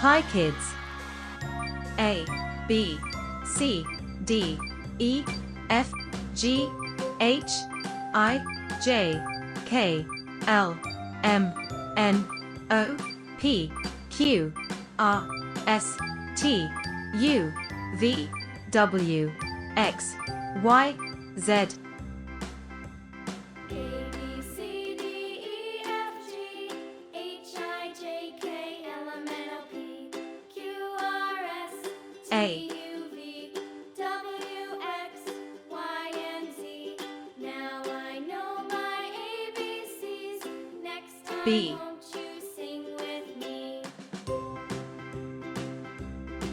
Hi kids. A, B, C, D, E, F, G, H, I, J, K, L, M, N, O, P, Q, R, S, T, U, V, W, X, Y, Z. A, B,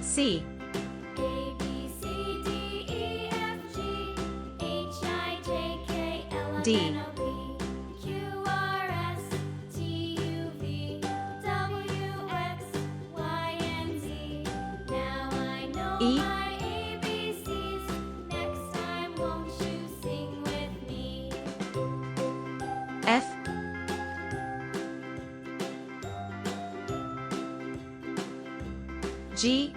C, D, E, F, G,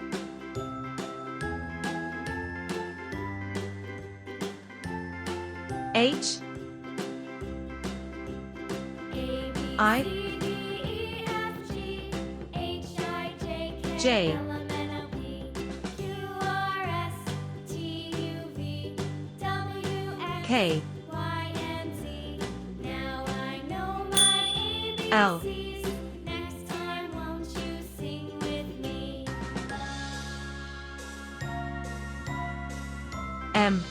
H, I, J, K, L, M,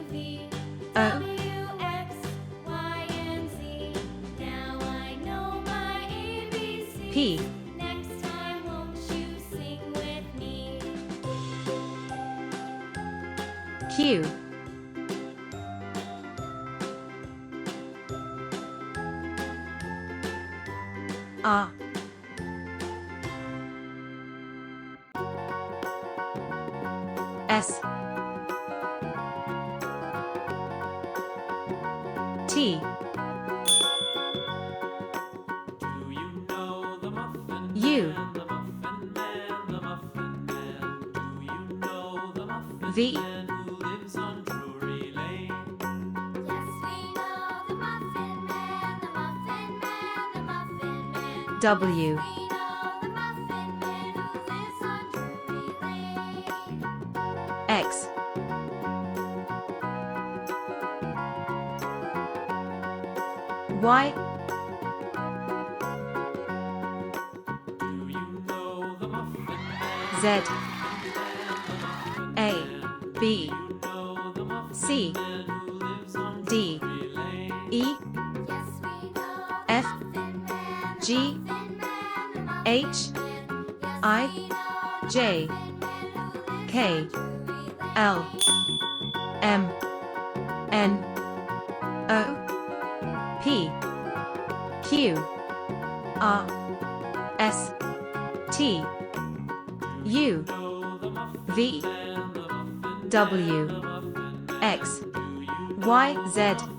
N, O, P, Q, R, S, T, U, V, W, X, Y, Z, A, B, C, D, E, F, G, H, I, J, K, L, M, N, O, P, Q, R, S, T, U, V, W, X, Y, Z.